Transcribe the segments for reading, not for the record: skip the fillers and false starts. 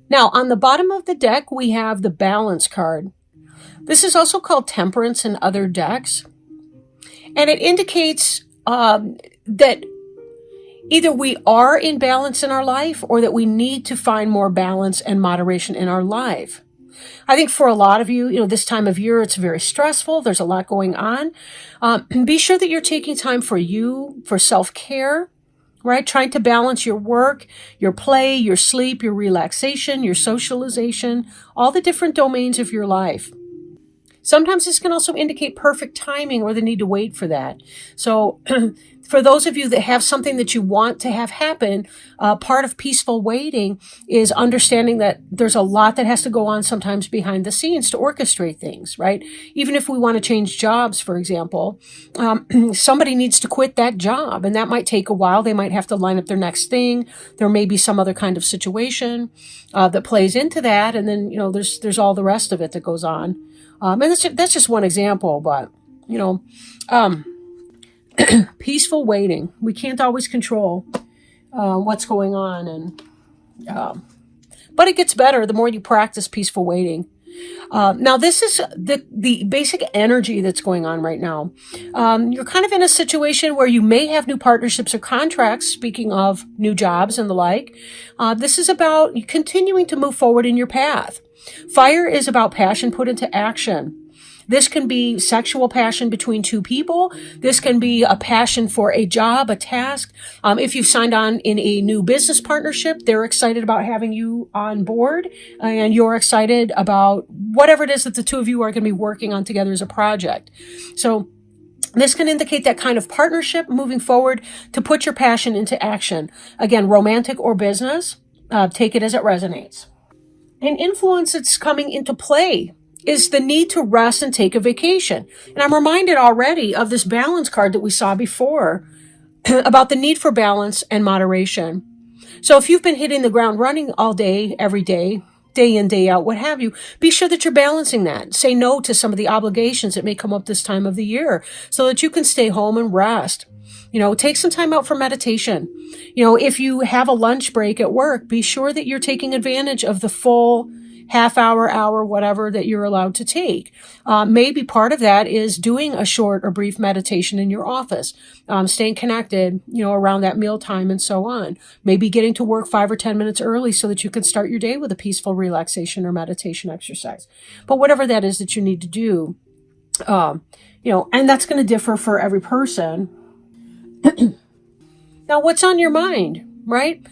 Now, on the bottom of the deck, we have the Balance card. This is also called Temperance in other decks. And it indicates that either we are in balance in our life or that we need to find more balance and moderation in our life. I think for a lot of you, this time of year, it's very stressful. There's a lot going on. Be sure that you're taking time for you, for self-care, right? Trying to balance your work, your play, your sleep, your relaxation, your socialization, all the different domains of your life. Sometimes this can also indicate perfect timing or the need to wait for that. So for those of you that have something that you want to have happen, part of peaceful waiting is understanding that there's a lot that has to go on sometimes behind the scenes to orchestrate things, right? Even if we want to change jobs, for example, somebody needs to quit that job, and that might take a while. They might have to line up their next thing. There may be some other kind of situation that plays into that, and then there's all the rest of it that goes on. And that's just one example, but peaceful waiting. We can't always control what's going on, and but it gets better the more you practice peaceful waiting. Now, this is the basic energy that's going on right now. You're kind of in a situation where you may have new partnerships or contracts, speaking of new jobs and the like. This is about continuing to move forward in your path. Fire is about passion put into action. This can be sexual passion between two people. This can be a passion for a job, a task. If you've signed on in a new business partnership, they're excited about having you on board, and you're excited about whatever it is that the two of you are going to be working on together as a project. So this can indicate that kind of partnership moving forward to put your passion into action. Again, romantic or business, take it as it resonates. An influence that's coming into play is the need to rest and take a vacation. And I'm reminded already of this balance card that we saw before about the need for balance and moderation. So if you've been hitting the ground running all day, every day, day in, day out, what have you, be sure that you're balancing that. Say no to some of the obligations that may come up this time of the year so that you can stay home and rest. Take some time out for meditation. If you have a lunch break at work, be sure that you're taking advantage of the full half hour, whatever that you're allowed to take. Maybe part of that is doing a short or brief meditation in your office, staying connected, around that mealtime and so on. Maybe getting to work 5 or 10 minutes early so that you can start your day with a peaceful relaxation or meditation exercise. But whatever that is that you need to do, and that's going to differ for every person. Now, what's on your mind, right?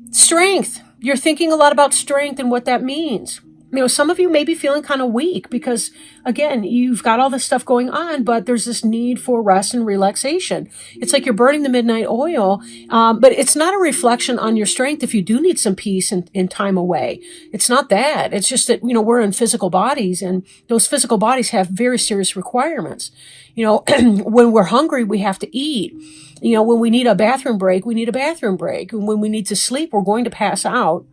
Strength. You're thinking a lot about strength and what that means. Some of you may be feeling kind of weak because, again, you've got all this stuff going on, but there's this need for rest and relaxation. It's like you're burning the midnight oil, but it's not a reflection on your strength if you do need some peace and time away. It's not that. It's just that, we're in physical bodies, and those physical bodies have very serious requirements. When we're hungry, we have to eat. When we need a bathroom break, we need a bathroom break. And when we need to sleep, we're going to pass out.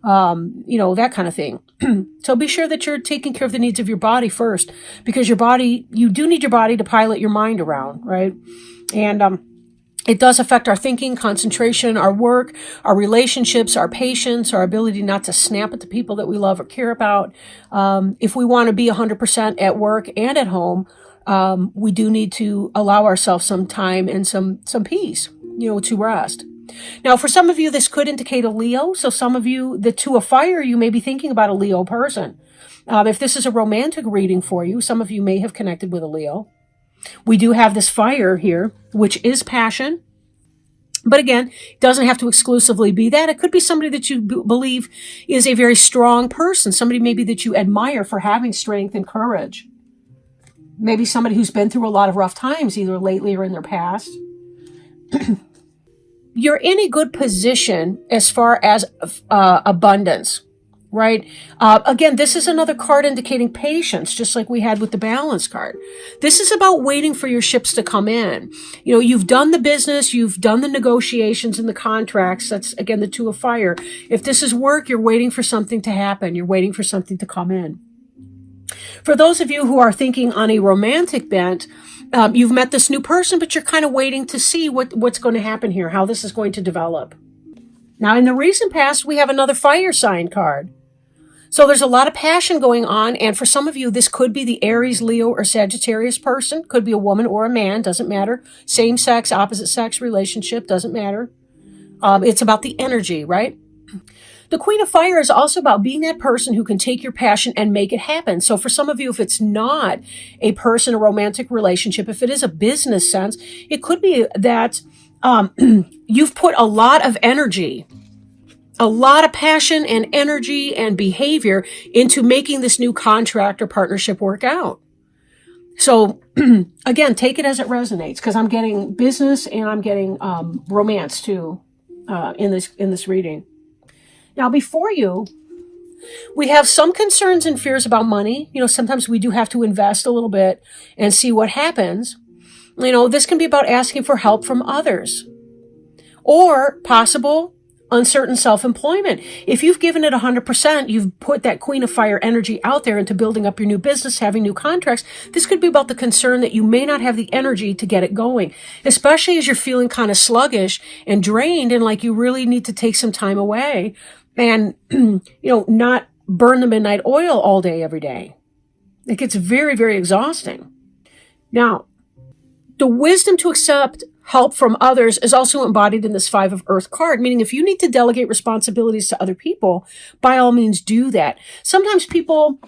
That kind of thing. So be sure that you're taking care of the needs of your body first, because you do need your body to pilot your mind around, right? And it does affect our thinking, concentration, our work, our relationships, our patience, our ability not to snap at the people that we love or care about. If we want to be 100% at work and at home, we do need to allow ourselves some time and some peace, to rest. Now, for some of you, this could indicate a Leo. So some of you, the Two of Fire, you may be thinking about a Leo person. If this is a romantic reading for you, some of you may have connected with a Leo. We do have this fire here, which is passion. But again, it doesn't have to exclusively be that. It could be somebody that you believe is a very strong person, somebody maybe that you admire for having strength and courage. Maybe somebody who's been through a lot of rough times, either lately or in their past. You're in a good position as far as abundance, right? Again, this is another card indicating patience, just like we had with the Balance card. This is about waiting for your ships to come in. You've done the business, you've done the negotiations and the contracts. That's, again, the Two of Fire. If this is work, you're waiting for something to happen. You're waiting for something to come in. For those of you who are thinking on a romantic bent, you've met this new person, but you're kind of waiting to see what's going to happen here, how this is going to develop. Now, in the recent past, we have another fire sign card. So there's a lot of passion going on. And for some of you, this could be the Aries, Leo, or Sagittarius person. Could be a woman or a man. Doesn't matter. Same sex, opposite sex relationship. Doesn't matter. It's about the energy, right? The Queen of Fire is also about being that person who can take your passion and make it happen. So for some of you, if it's not a person, a romantic relationship, if it is a business sense, it could be that you've put a lot of energy, a lot of passion and energy and behavior into making this new contract or partnership work out. So again, take it as it resonates, because I'm getting business and I'm getting romance too in this reading. Now, before you, we have some concerns and fears about money. You know, sometimes we do have to invest a little bit and see what happens. You know, this can be about asking for help from others or possible uncertain self-employment. If you've given it 100%, you've put that Queen of Fire energy out there into building up your new business, having new contracts. This could be about the concern that you may not have the energy to get it going, especially as you're feeling kind of sluggish and drained and like you really need to take some time away and, not burn the midnight oil all day, every day. It gets very, very exhausting. Now, the wisdom to accept help from others is also embodied in this Five of Earth card, meaning if you need to delegate responsibilities to other people, by all means do that. Sometimes people,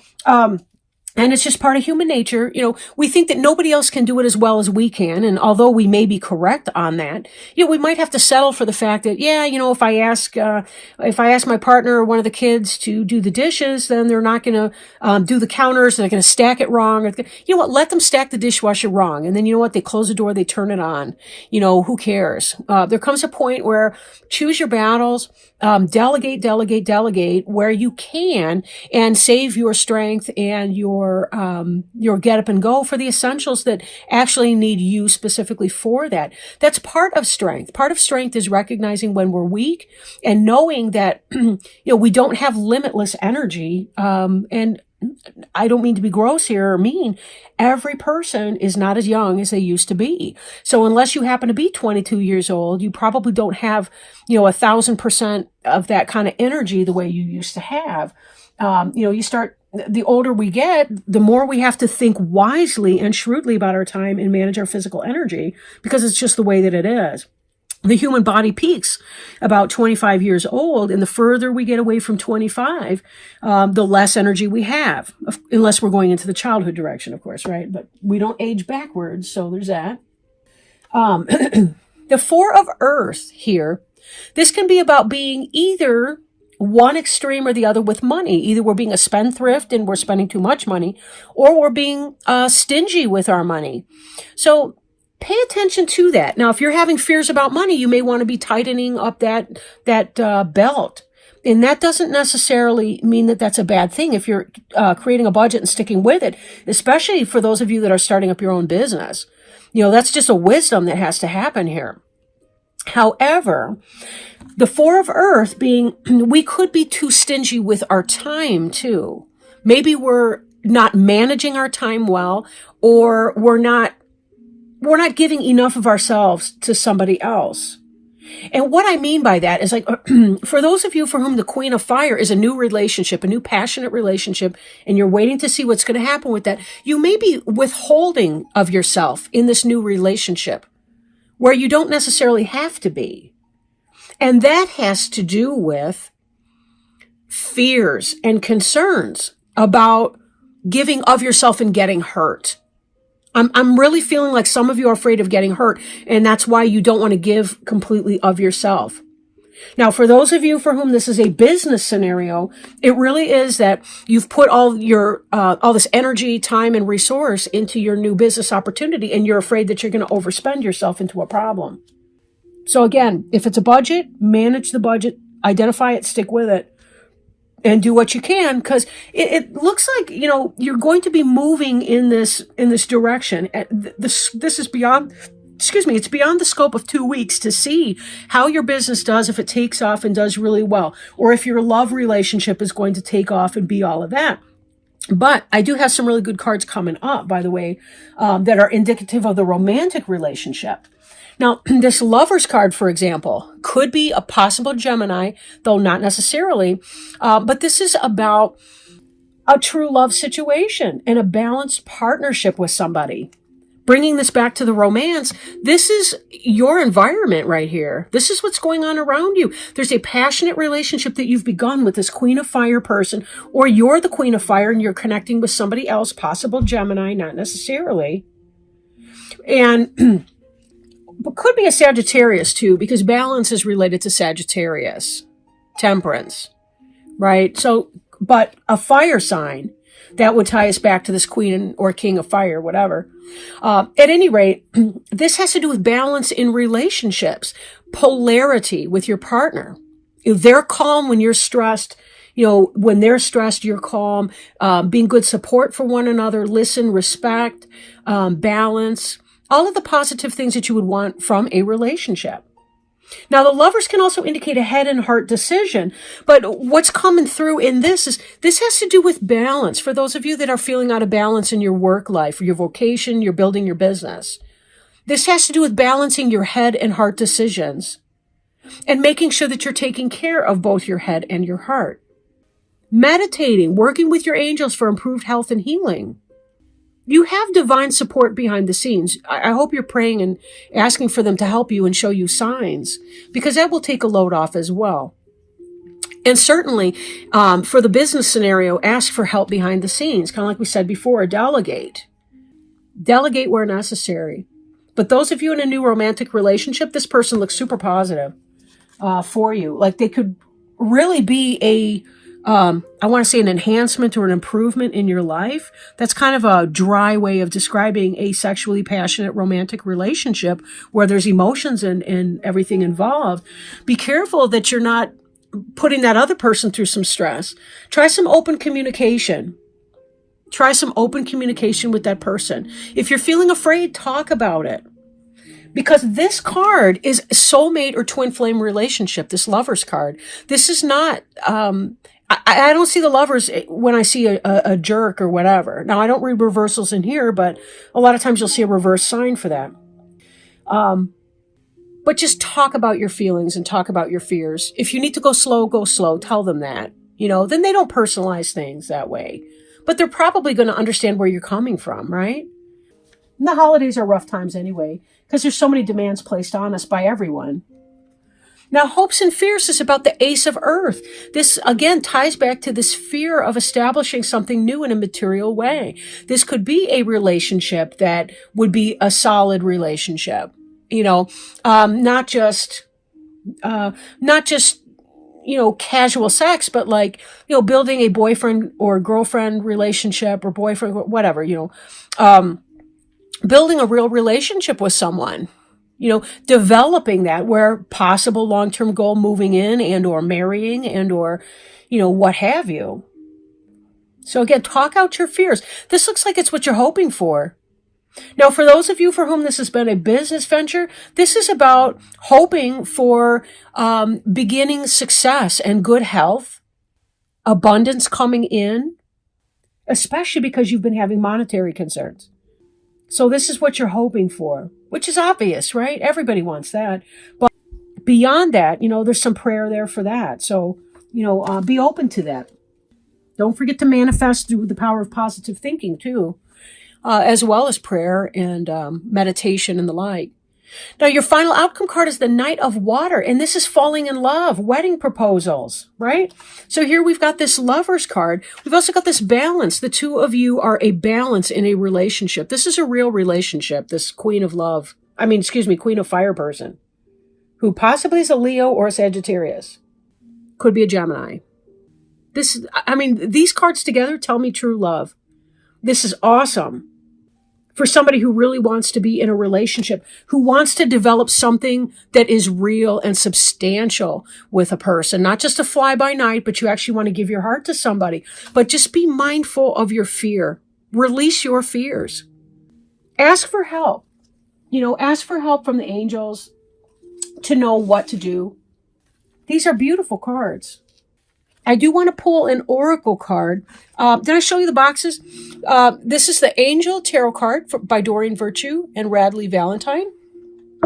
and it's just part of human nature, we think that nobody else can do it as well as we can. And although we may be correct on that, we might have to settle for the fact that, if I ask my partner or one of the kids to do the dishes, then they're not going to do the counters. They're going to stack it wrong. Let them stack the dishwasher wrong. And then they close the door, they turn it on. Who cares? There comes a point where choose your battles, delegate where you can, and save your strength and your get up and go for the essentials that actually need you specifically for that. That's part of strength. Part of strength is recognizing when we're weak and knowing that, we don't have limitless energy. And I don't mean to be gross here or mean. Every person is not as young as they used to be. So unless you happen to be 22 years old, you probably don't have, 1,000% of that kind of energy the way you used to have. The older we get, the more we have to think wisely and shrewdly about our time and manage our physical energy, because it's just the way that it is. The human body peaks about 25 years old, and the further we get away from 25, the less energy we have, unless we're going into the childhood direction, of course, right? But we don't age backwards, so there's that. The Four of Earth here, this can be about being either one extreme or the other with money. Either we're being a spendthrift and we're spending too much money, or we're being stingy with our money. So pay attention to that. Now, if you're having fears about money, you may want to be tightening up that belt. And that doesn't necessarily mean that that's a bad thing if you're creating a budget and sticking with it, especially for those of you that are starting up your own business. That's just a wisdom that has to happen here. However, the Four of Earth being, we could be too stingy with our time too. Maybe we're not managing our time well, or we're not giving enough of ourselves to somebody else. And what I mean by that is for those of you for whom the Queen of Fire is a new relationship, a new passionate relationship, and you're waiting to see what's going to happen with that, you may be withholding of yourself in this new relationship where you don't necessarily have to be. And that has to do with fears and concerns about giving of yourself and getting hurt. I'm really feeling like some of you are afraid of getting hurt, and that's why you don't want to give completely of yourself. Now, for those of you for whom this is a business scenario, it really is that you've put all this energy, time, and resource into your new business opportunity, and you're afraid that you're going to overspend yourself into a problem. So again, if it's a budget, manage the budget, identify it, stick with it, and do what you can, because it looks like, you're going to be moving in this direction. This is beyond, it's beyond the scope of 2 weeks to see how your business does, if it takes off and does really well, or if your love relationship is going to take off and be all of that. But I do have some really good cards coming up, by the way, that are indicative of the romantic relationship. Now, this Lovers card, for example, could be a possible Gemini, though not necessarily. But this is about a true love situation and a balanced partnership with somebody. Bringing this back to the romance, this is your environment right here. This is what's going on around you. There's a passionate relationship that you've begun with this Queen of Fire person, or you're the Queen of Fire and you're connecting with somebody else, possible Gemini, not necessarily. And but could be a Sagittarius too, because balance is related to Sagittarius, temperance, right? So, but a fire sign, that would tie us back to this Queen or King of Fire, whatever. At any rate, this has to do with balance in relationships, polarity with your partner. They're calm when you're stressed. When they're stressed, you're calm. Being good support for one another, listen, respect, balance, all of the positive things that you would want from a relationship. Now, the Lovers can also indicate a head and heart decision, but what's coming through in this is this has to do with balance. For those of you that are feeling out of balance in your work life, or your vocation, you're building your business. This has to do with balancing your head and heart decisions and making sure that you're taking care of both your head and your heart. Meditating, working with your angels for improved health and healing. You have divine support behind the scenes. I hope you're praying and asking for them to help you and show you signs, because that will take a load off as well. And certainly, for the business scenario, ask for help behind the scenes. Kind of like we said before, delegate. Delegate where necessary. But those of you in a new romantic relationship, this person looks super positive for you. Like they could really be I want to say an enhancement or an improvement in your life. That's kind of a dry way of describing a sexually passionate romantic relationship where there's emotions and everything involved. Be careful that you're not putting that other person through some stress. Try some open communication. Try some open communication with that person. If you're feeling afraid, talk about it. Because this card is soulmate or twin flame relationship, this Lovers card. This is not, I don't see the Lovers when I see a jerk or whatever. Now, I don't read reversals in here, but a lot of times you'll see a reverse sign for that. But just talk about your feelings and talk about your fears. If you need to go slow, go slow. Tell them that. Then they don't personalize things that way. But they're probably going to understand where you're coming from, right? And the holidays are rough times anyway, because there's so many demands placed on us by everyone. Now, hopes and fears is about the Ace of Earth. This, again, ties back to this fear of establishing something new in a material way. This could be a relationship that would be a solid relationship. Not just casual sex, but like, building a boyfriend or girlfriend relationship or boyfriend, whatever, building a real relationship with someone, developing that where possible long-term goal, moving in and or marrying and or, what have you. So again, talk out your fears. This looks like it's what you're hoping for. Now, for those of you for whom this has been a business venture, this is about hoping for beginning success and good health, abundance coming in, especially because you've been having monetary concerns. So this is what you're hoping for, which is obvious, right? Everybody wants that. But beyond that, there's some prayer there for that. So, be open to that. Don't forget to manifest through the power of positive thinking too. As well as prayer and meditation and the like. Now, your final outcome card is the Knight of Water, and this is falling in love, wedding proposals, right? So here we've got this Lovers card. We've also got this balance. The two of you are a balance in a relationship. This is a real relationship, this Queen of Fire person, who possibly is a Leo or a Sagittarius. Could be a Gemini. These cards together tell me true love. This is awesome. For somebody who really wants to be in a relationship, who wants to develop something that is real and substantial with a person, not just a fly by night, but you actually want to give your heart to somebody. But just be mindful of your fear. Release your fears. Ask for help. Ask for help from the angels to know what to do. These are beautiful cards. I do want to pull an oracle card. Did I show you the boxes? This is the Angel Tarot card by Doreen Virtue and Radley Valentine.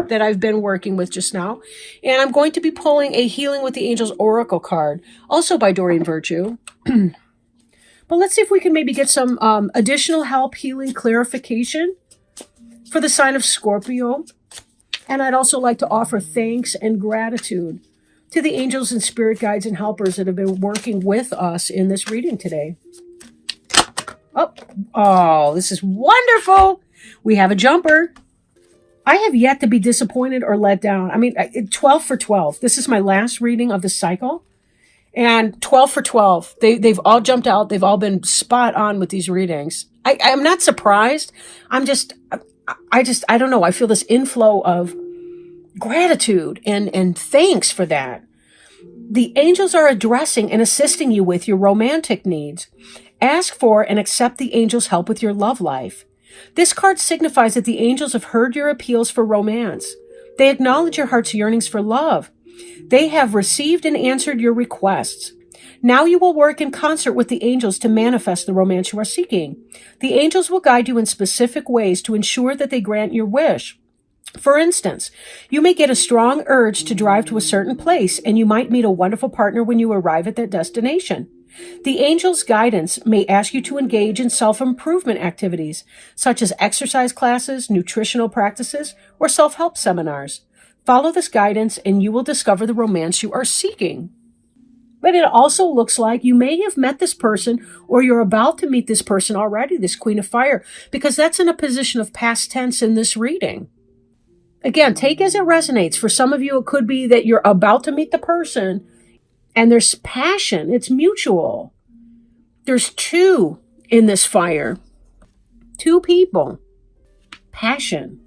that I've been working with just now. And I'm going to be pulling a Healing with the Angels Oracle card, also by Doreen Virtue. But let's see if we can maybe get some additional help, healing, clarification for the sign of Scorpio. And I'd also like to offer thanks and gratitude to the angels and spirit guides and helpers that have been working with us in this reading today. Oh, this is wonderful. We have a jumper. I have yet to be disappointed or let down. I mean, 12 for 12. This is my last reading of the cycle. And 12 for 12. They've all jumped out. They've all been spot on with these readings. I'm not surprised. I don't know. I feel this inflow of gratitude and thanks for that. The angels are addressing and assisting you with your romantic needs. Ask for and accept the angels' help with your love life. This card signifies that the angels have heard your appeals for romance. They acknowledge your heart's yearnings for love. They have received and answered your requests. Now you will work in concert with the angels to manifest the romance you are seeking. The angels will guide you in specific ways to ensure that they grant your wish. For instance, you may get a strong urge to drive to a certain place, and you might meet a wonderful partner when you arrive at that destination. The angels' guidance may ask you to engage in self-improvement activities, such as exercise classes, nutritional practices, or self-help seminars. Follow this guidance, and you will discover the romance you are seeking. But it also looks like you may have met this person, or you're about to meet this person already, this Queen of Fire, because that's in a position of past tense in this reading. Again, take as it resonates. For some of you, it could be that you're about to meet the person, and there's passion. It's mutual. There's two in this fire. Two people. Passion.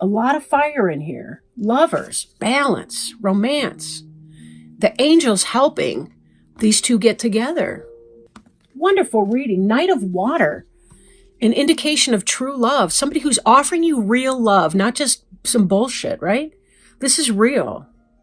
A lot of fire in here. Lovers, balance, romance. The angels helping these two get together. Wonderful reading. Knight of Water. An indication of true love. Somebody who's offering you real love, not just some bullshit, right? This is real.